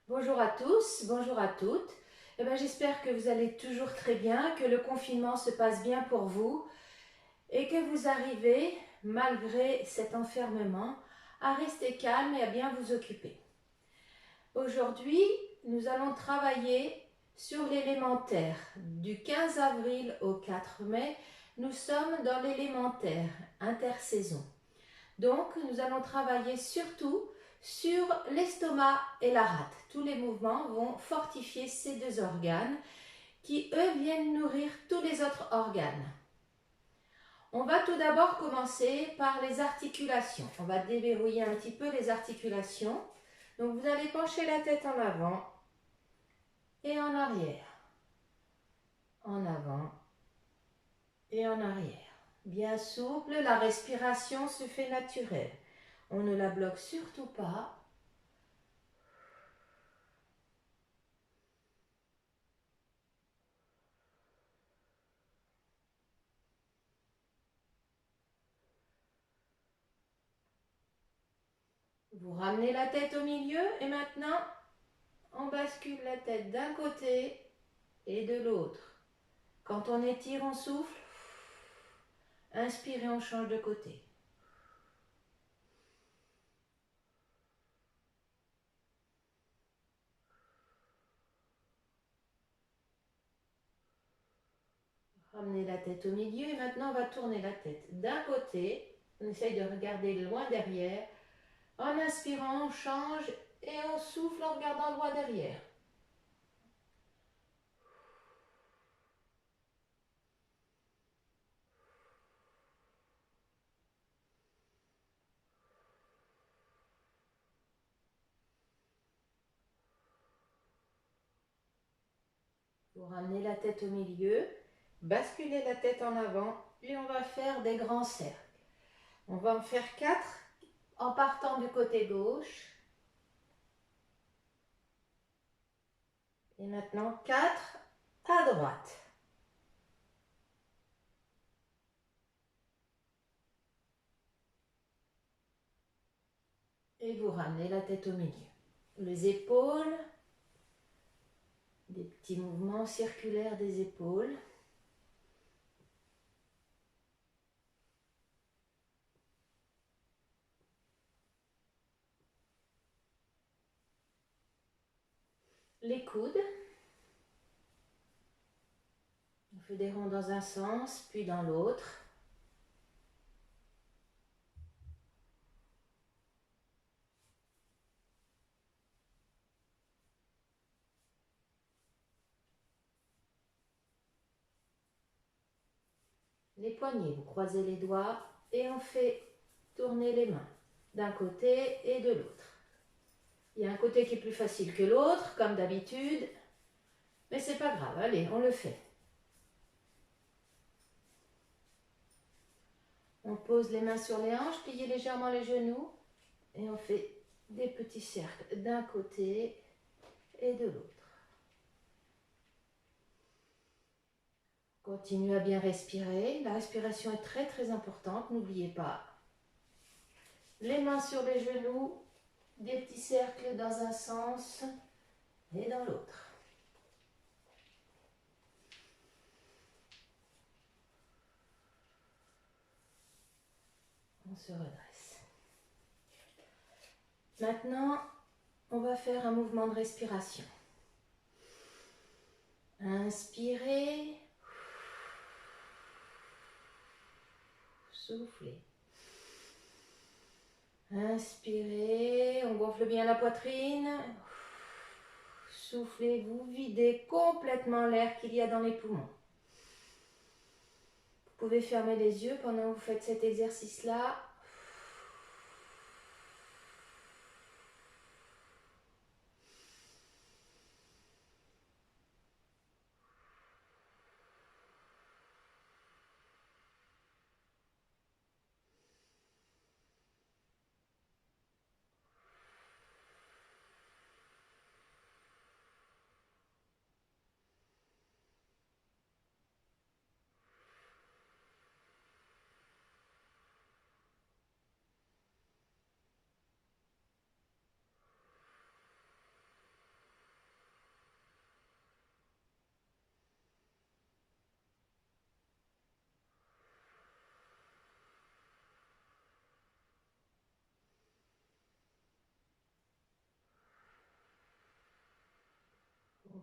Bonjour à tous, bonjour à toutes. J'espère que vous allez toujours très bien, que le confinement se passe bien pour vous et que vous arrivez, malgré cet enfermement, à rester calme et à bien vous occuper. Aujourd'hui, nous allons travailler sur l'élémentaire. Du 15 avril au 4 mai, nous sommes dans l'élémentaire, intersaison. Donc, nous allons travailler surtout sur l'estomac et la rate. Tous les mouvements vont fortifier ces deux organes qui, eux, viennent nourrir tous les autres organes. On va tout d'abord commencer par les articulations. On va déverrouiller un petit peu les articulations. Donc, vous allez pencher la tête en avant et en arrière. En avant et en arrière. Bien souple, la respiration se fait naturelle. On ne la bloque surtout pas. Vous ramenez la tête au milieu et maintenant on bascule la tête d'un côté et de l'autre. Quand on étire, on souffle. Inspirez, on change de côté. Ramenez la tête au milieu et maintenant on va tourner la tête d'un côté. On essaye de regarder loin derrière. En inspirant, on change et on souffle en regardant loin derrière. Vous ramenez la tête au milieu, basculez la tête en avant et on va faire des grands cercles. On va en faire 4 en partant du côté gauche. Et maintenant 4 à droite. Et vous ramenez la tête au milieu. Les épaules, des petits mouvements circulaires des épaules. Les coudes. On fait des ronds dans un sens, puis dans l'autre. Les poignets, vous croisez les doigts et on fait tourner les mains d'un côté et de l'autre. Il y a un côté qui est plus facile que l'autre, comme d'habitude, mais c'est pas grave, allez, on le fait. On pose les mains sur les hanches, pliez légèrement les genoux et on fait des petits cercles d'un côté et de l'autre. Continuez à bien respirer. La respiration est très très importante, n'oubliez pas. Les mains sur les genoux, des petits cercles dans un sens et dans l'autre. On se redresse. Maintenant, on va faire un mouvement de respiration. Inspirez. Soufflez. Inspirez, on gonfle bien la poitrine. Soufflez, vous videz complètement l'air qu'il y a dans les poumons. Vous pouvez fermer les yeux pendant que vous faites cet exercice-là.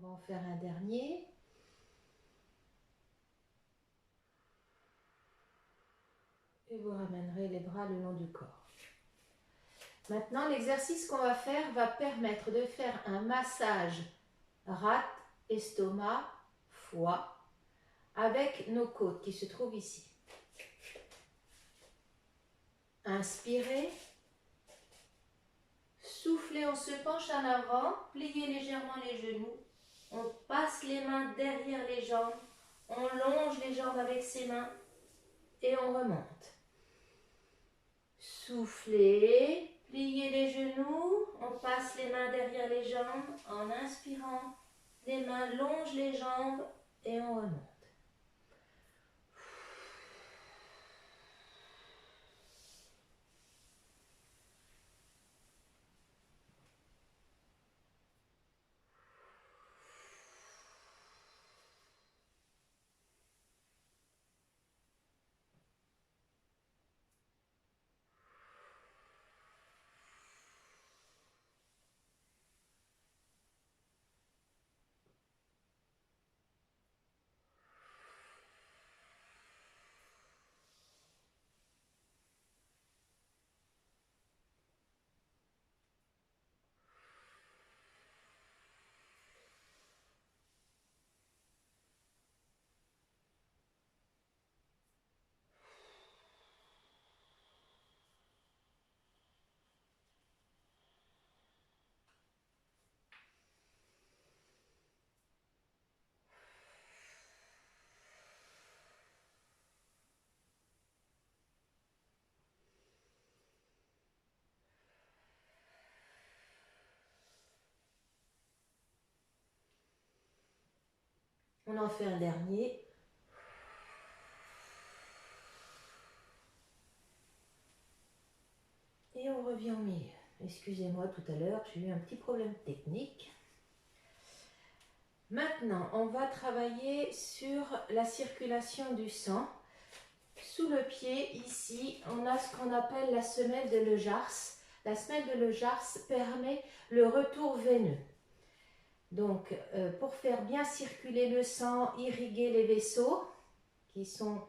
va en faire un dernier. Et vous ramènerez les bras le long du corps. Maintenant, l'exercice qu'on va faire va permettre de faire un massage rate, estomac, foie avec nos côtes qui se trouvent ici. Inspirez. Soufflez, on se penche en avant, pliez légèrement les genoux. On passe les mains derrière les jambes. On longe les jambes avec ses mains et on remonte. Soufflez, pliez les genoux. On passe les mains derrière les jambes. En inspirant, les mains longent les jambes et on remonte. On en fait un dernier. Et on revient au milieu. Excusez-moi, tout à l'heure, j'ai eu un petit problème technique. Maintenant, on va travailler sur la circulation du sang. Sous le pied, ici, on a ce qu'on appelle la semelle de Lejars. La semelle de Lejars permet le retour veineux. Donc, pour faire bien circuler le sang, irriguer les vaisseaux, qui sont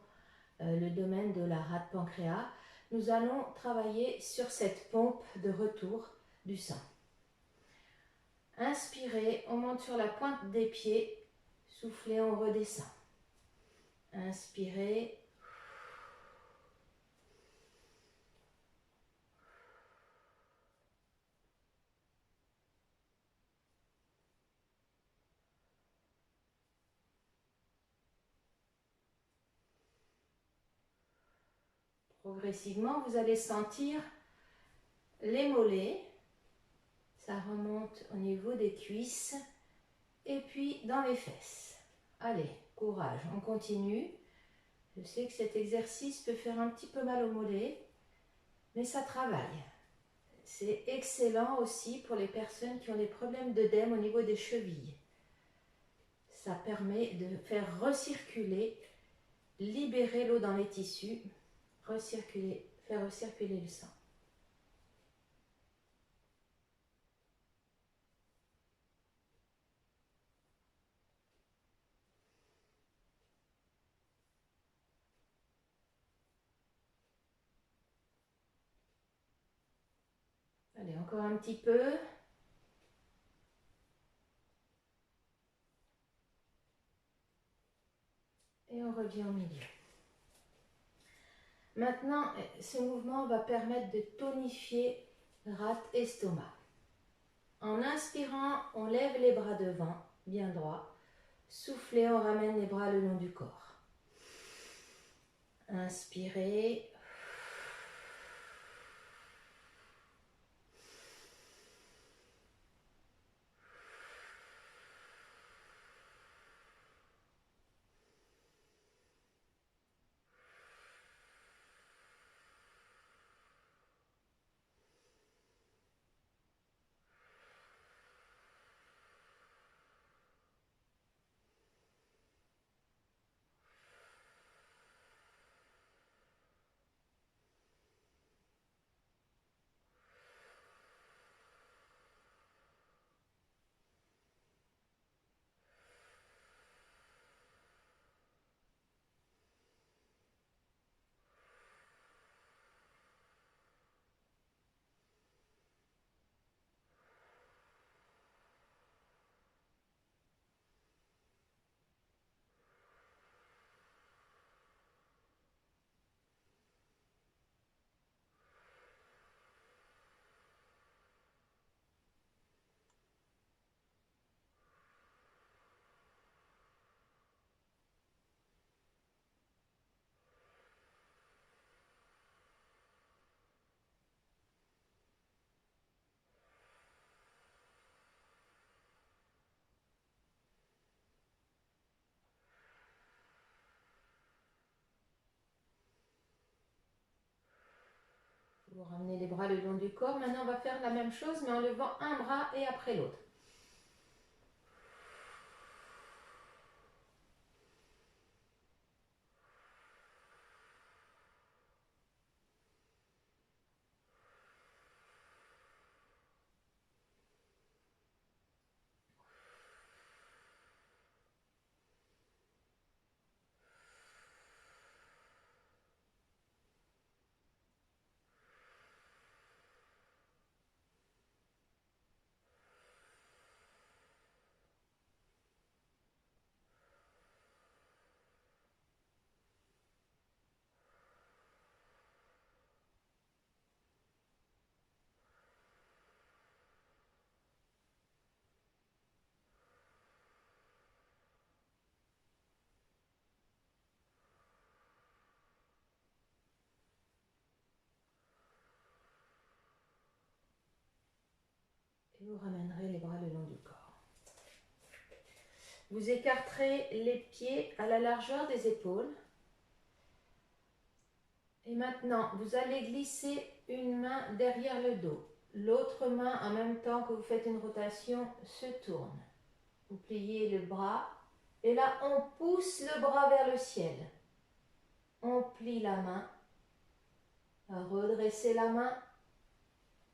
le domaine de la rate pancréas, nous allons travailler sur cette pompe de retour du sang. Inspirez, on monte sur la pointe des pieds, soufflez, on redescend. Inspirez. Progressivement, vous allez sentir les mollets. Ça remonte au niveau des cuisses et puis dans les fesses. Allez, courage, on continue. Je sais que cet exercice peut faire un petit peu mal aux mollets, mais ça travaille. C'est excellent aussi pour les personnes qui ont des problèmes d'œdème au niveau des chevilles. Ça permet de faire recirculer, libérer l'eau dans les tissus, recirculer, faire recirculer le sang. Allez, encore un petit peu. Et on revient au milieu. Maintenant, ce mouvement va permettre de tonifier rate estomac. En inspirant, on lève les bras devant, bien droit. Soufflez, on ramène les bras le long du corps. Inspirez. Vous ramenez les bras le long du corps. Maintenant, on va faire la même chose, mais en levant un bras et après l'autre. Et vous ramènerez les bras le long du corps. Vous écarterez les pieds à la largeur des épaules. Et maintenant, vous allez glisser une main derrière le dos. L'autre main, en même temps que vous faites une rotation, se tourne. Vous pliez le bras. Et là, on pousse le bras vers le ciel. On plie la main. Redressez la main.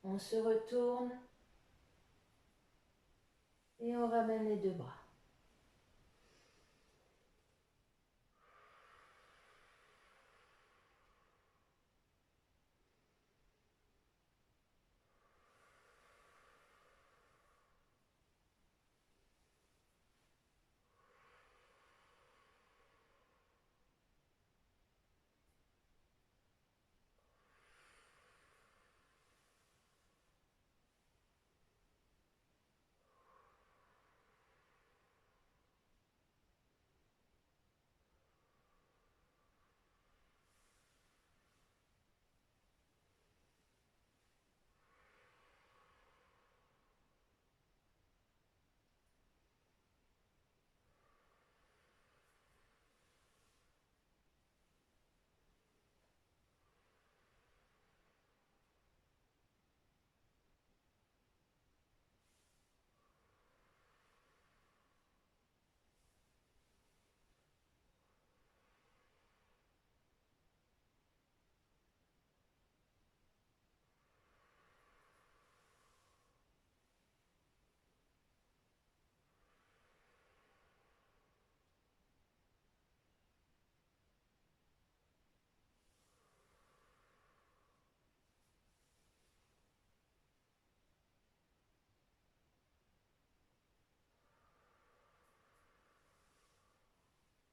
On se retourne. Et on ramène les deux bras.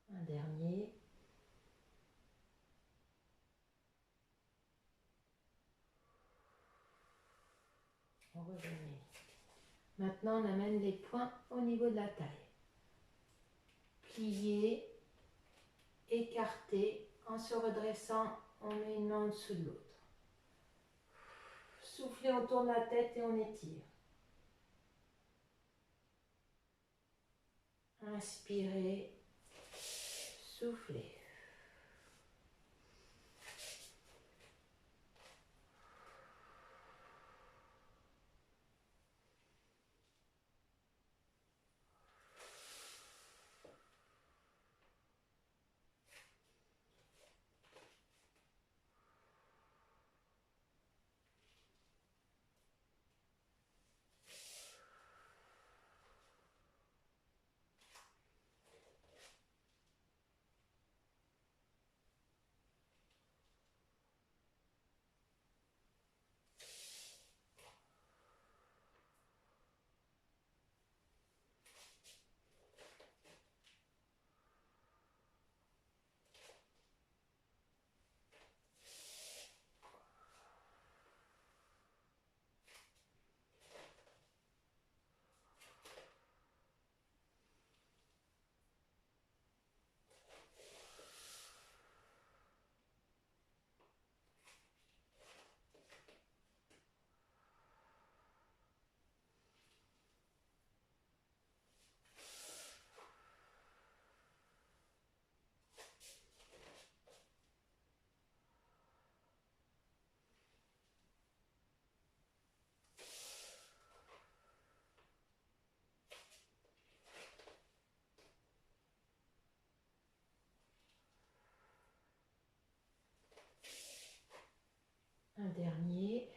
Un dernier. On revenait. Maintenant, on amène les poings au niveau de la taille. Plié, écarté. En se redressant, on met une main en dessous de l'autre. Soufflez, on tourne la tête et on étire. Inspirez, soufflez. Un dernier.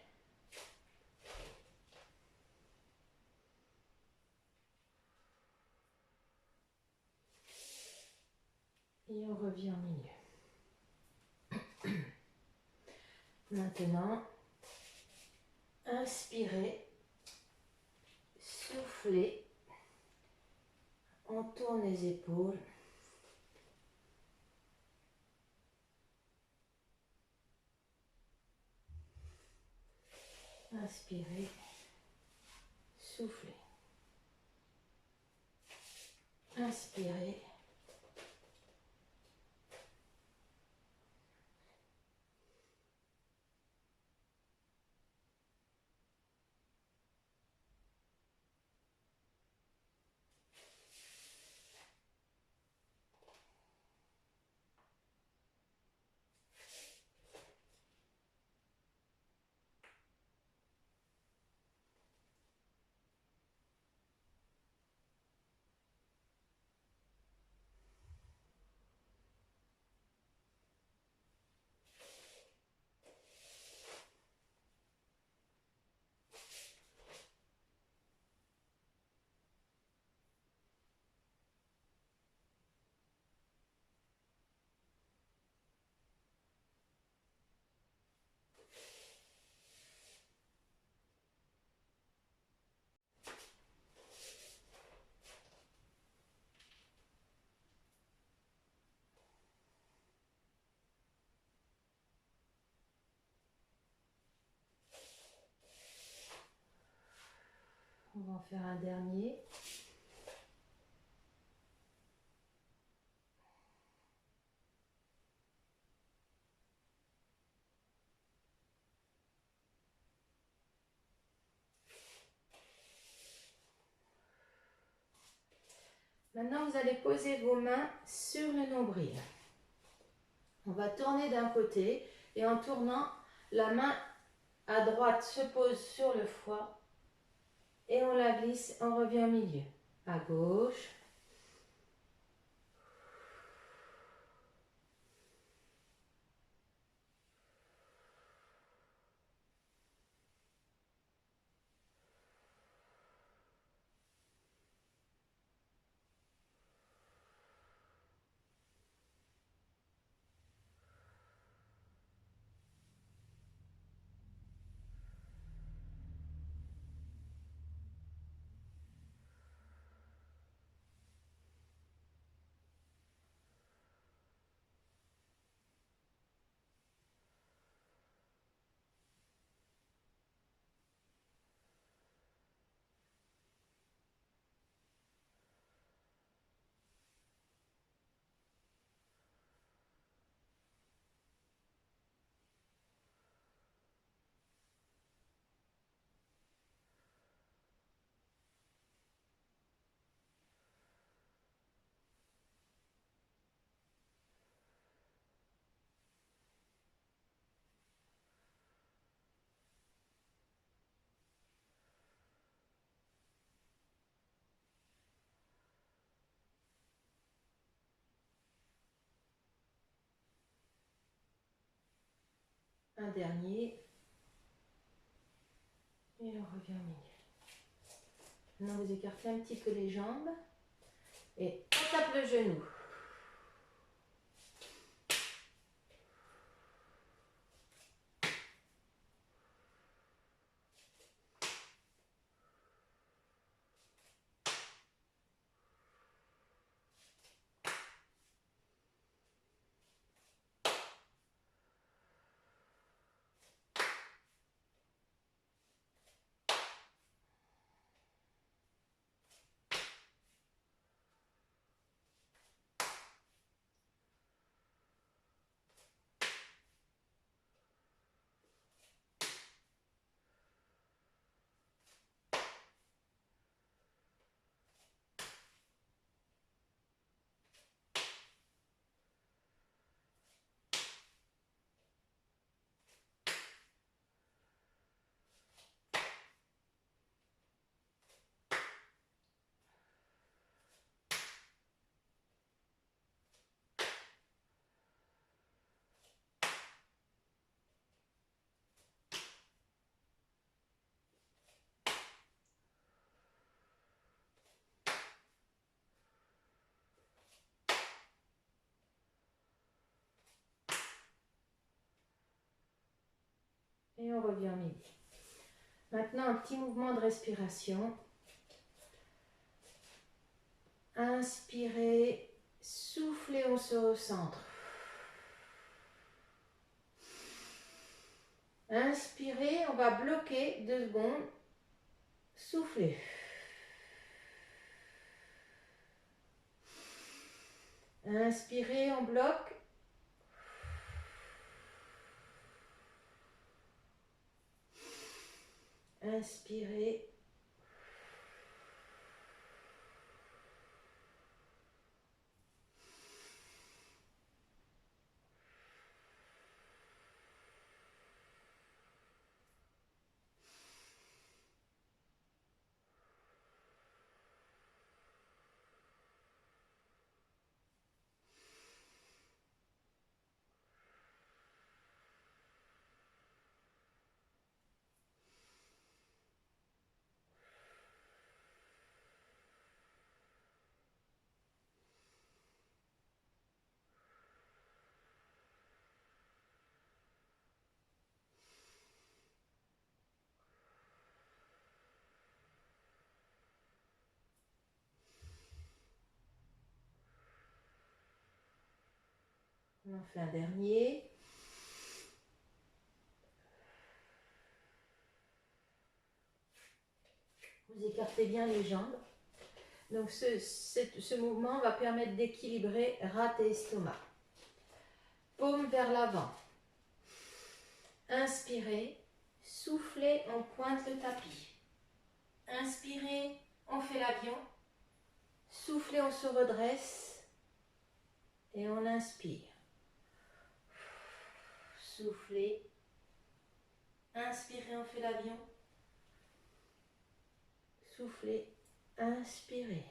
Et on revient au milieu. Maintenant, inspirez, soufflez, on tourne les épaules. Inspirez, soufflez. Inspirez. On va en faire un dernier. Maintenant, vous allez poser vos mains sur le nombril. On va tourner d'un côté et en tournant, la main à droite se pose sur le foie et on la glisse, on revient au milieu. À gauche. Un dernier. Et on revient au milieu. Maintenant, vous écartez un petit peu les jambes. Et on tape le genou. Et on revient au midi. Maintenant, un petit mouvement de respiration. Inspirez, soufflez, on se recentre. Inspirez, on va bloquer 2 secondes. Soufflez. Inspirez, on bloque. Inspirez. On en fait un dernier. Vous écartez bien les jambes. Donc ce mouvement va permettre d'équilibrer rate et estomac. Paume vers l'avant. Inspirez, soufflez, on pointe le tapis. Inspirez, on fait l'avion. Soufflez, on se redresse. Et on inspire. Soufflez. Inspirez, on fait l'avion. Soufflez, inspirez.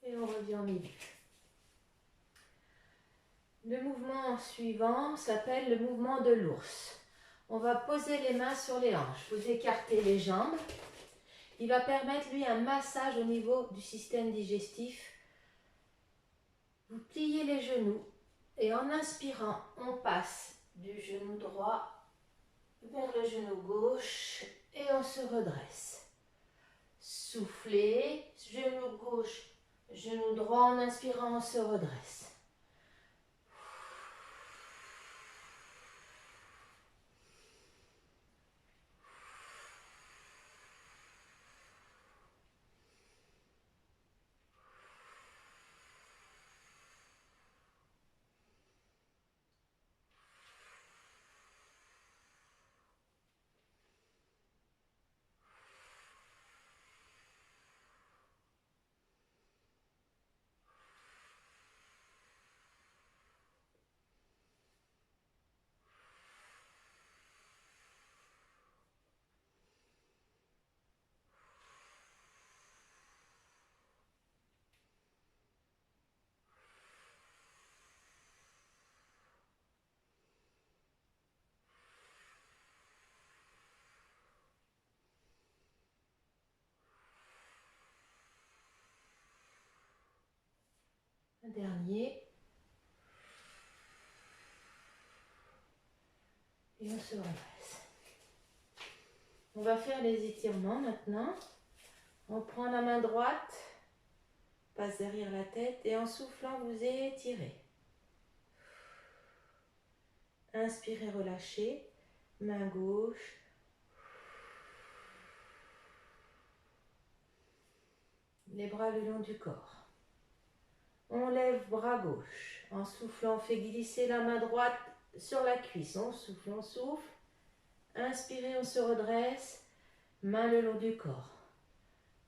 Et on revient au milieu. Le mouvement suivant s'appelle le mouvement de l'ours. On va poser les mains sur les hanches. Vous écartez les jambes. Il va permettre, lui, un massage au niveau du système digestif. Vous pliez les genoux et en inspirant, on passe du genou droit vers le genou gauche et on se redresse. Soufflez, genou gauche, genou droit, en inspirant, on se redresse. Un dernier. Et on se redresse. On va faire les étirements maintenant. On prend la main droite, passe derrière la tête et en soufflant, vous étirez. Inspirez, relâchez. Main gauche. Les bras le long du corps. On lève bras gauche. En soufflant, on fait glisser la main droite sur la cuisse. On souffle, on souffle. Inspirez, on se redresse. Main le long du corps.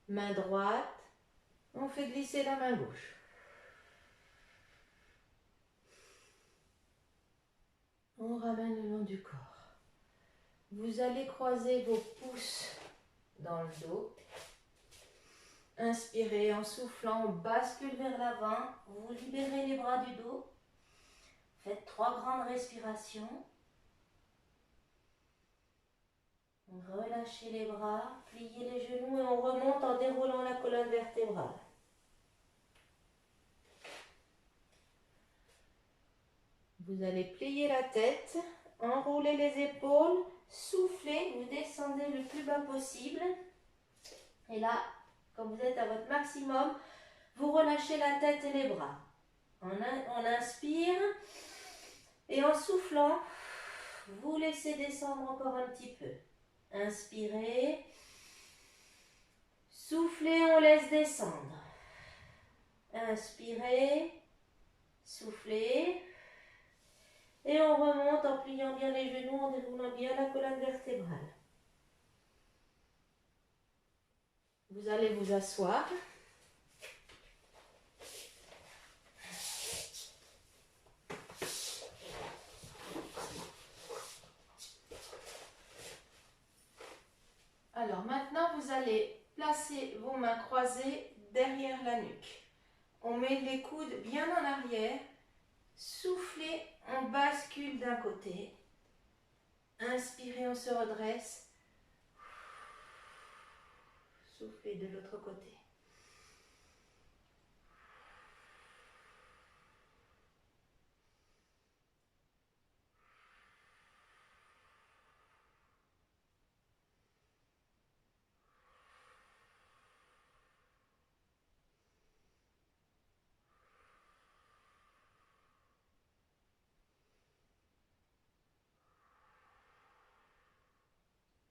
Main droite. On fait glisser la main gauche. On ramène le long du corps. Vous allez croiser vos pouces dans le dos. Inspirez, en soufflant, on bascule vers l'avant. Vous libérez les bras du dos. Faites 3 grandes respirations. Relâchez les bras, pliez les genoux et on remonte en déroulant la colonne vertébrale. Vous allez plier la tête, enrouler les épaules, souffler, vous descendez le plus bas possible. Et là, quand vous êtes à votre maximum, vous relâchez la tête et les bras. On inspire et en soufflant, vous laissez descendre encore un petit peu. Inspirez, soufflez, on laisse descendre. Inspirez, soufflez. Et on remonte en pliant bien les genoux, en déroulant bien la colonne vertébrale. Vous allez vous asseoir. Alors maintenant, vous allez placer vos mains croisées derrière la nuque. On met les coudes bien en arrière. Soufflez, on bascule d'un côté. Inspirez, on se redresse. Soufflez de l'autre côté.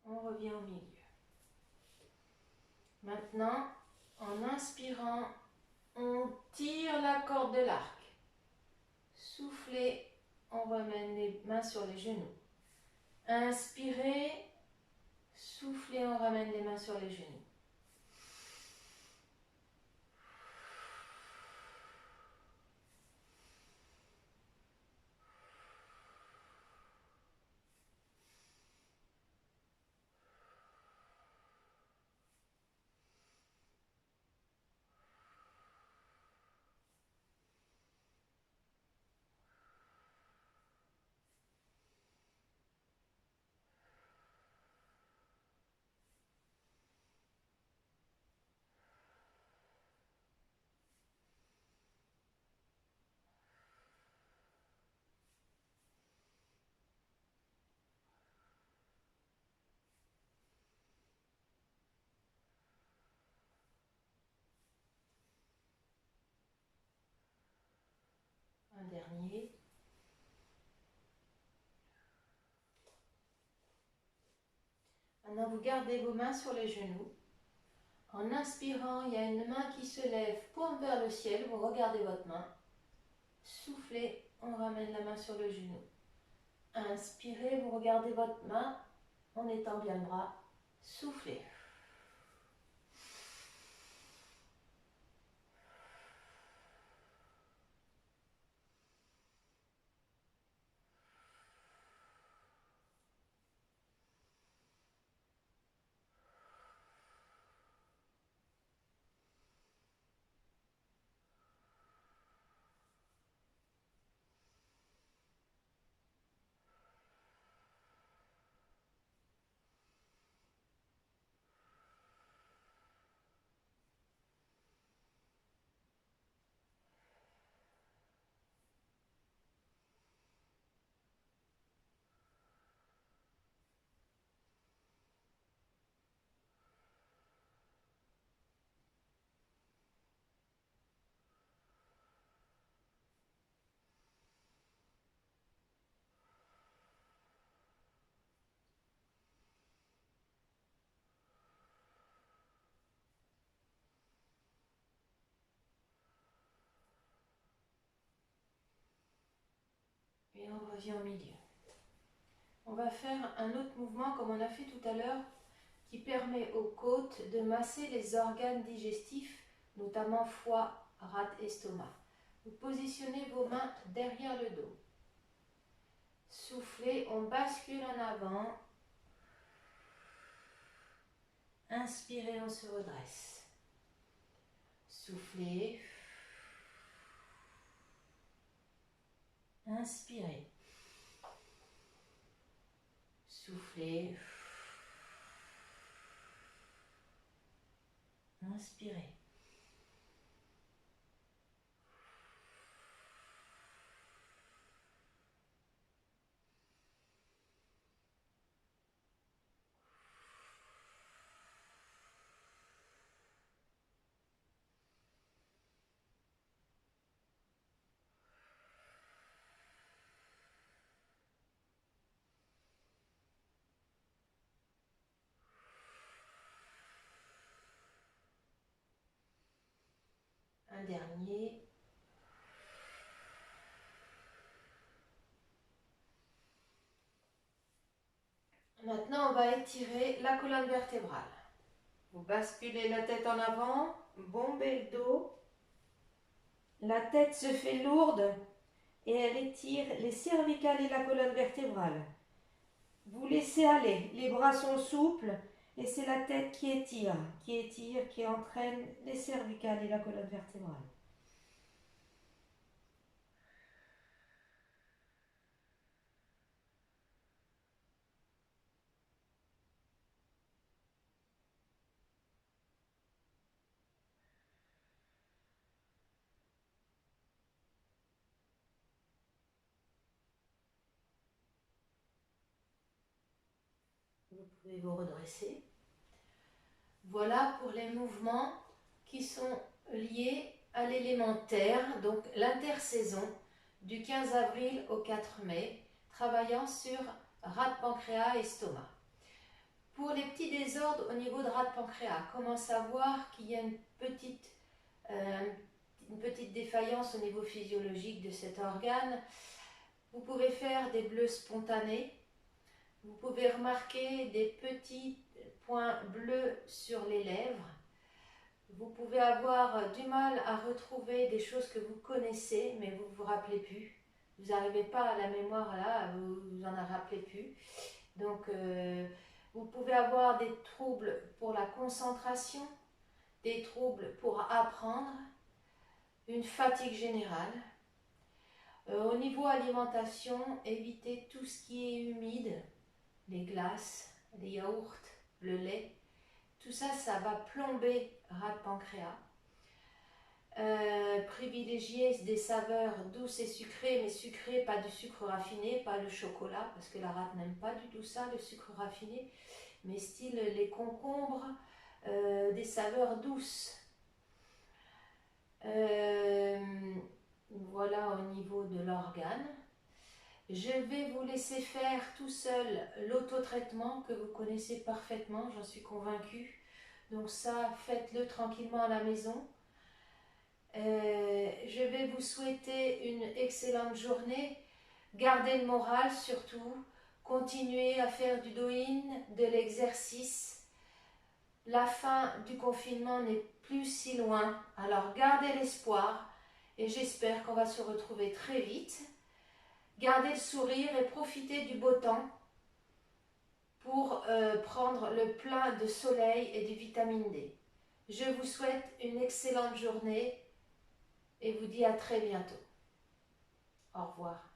On revient au milieu. Maintenant, en inspirant, on tire la corde de l'arc. Soufflez, on ramène les mains sur les genoux. Inspirez, soufflez, on ramène les mains sur les genoux. Un dernier. Maintenant, vous gardez vos mains sur les genoux. En inspirant, il y a une main qui se lève, paume vers le ciel. Vous regardez votre main. Soufflez, on ramène la main sur le genou. Inspirez, vous regardez votre main en étend bien le bras. Soufflez. Et on revient au milieu. On va faire un autre mouvement comme on a fait tout à l'heure qui permet aux côtes de masser les organes digestifs, notamment foie, rate, estomac. Vous positionnez vos mains derrière le dos. Soufflez, on bascule en avant. Inspirez, on se redresse. Soufflez. Inspirez. Soufflez. Inspirez. Un dernier. Maintenant, on va étirer la colonne vertébrale. Vous basculez la tête en avant, bombez le dos. La tête se fait lourde et elle étire les cervicales et la colonne vertébrale. Vous laissez aller, les bras sont souples et c'est la tête qui étire, qui entraîne les cervicales et la colonne vertébrale. Vous pouvez vous redresser. Voilà pour les mouvements qui sont liés à l'élément terre, donc l'intersaison du 15 avril au 4 mai, travaillant sur rate, pancréas et estomac. Pour les petits désordres au niveau de rate, pancréas, comment savoir qu'il y a une petite défaillance au niveau physiologique de cet organe? Vous pouvez faire des bleus spontanés. Vous pouvez remarquer des petits points bleus sur les lèvres. Vous pouvez avoir du mal à retrouver des choses que vous connaissez, mais vous ne vous rappelez plus. Vous n'arrivez pas à la mémoire là, vous en rappelez plus. Donc, vous pouvez avoir des troubles pour la concentration, des troubles pour apprendre, une fatigue générale. Au niveau alimentation, évitez tout ce qui est humide, les glaces, les yaourts, le lait. Tout ça, ça va plomber rate pancréas. Privilégiez des saveurs douces et sucrées, mais sucrées, pas du sucre raffiné, pas le chocolat, parce que la rate n'aime pas du tout ça, le sucre raffiné, mais style les concombres, des saveurs douces. Voilà au niveau de l'organe. Je vais vous laisser faire tout seul l'autotraitement que vous connaissez parfaitement, j'en suis convaincue. Donc ça, faites-le tranquillement à la maison. Je vais vous souhaiter une excellente journée. Gardez le moral surtout. Continuez à faire du do-in, de l'exercice. La fin du confinement n'est plus si loin. Alors gardez l'espoir et j'espère qu'on va se retrouver très vite. Gardez le sourire et profitez du beau temps pour prendre le plein de soleil et de vitamine D. Je vous souhaite une excellente journée et vous dis à très bientôt. Au revoir.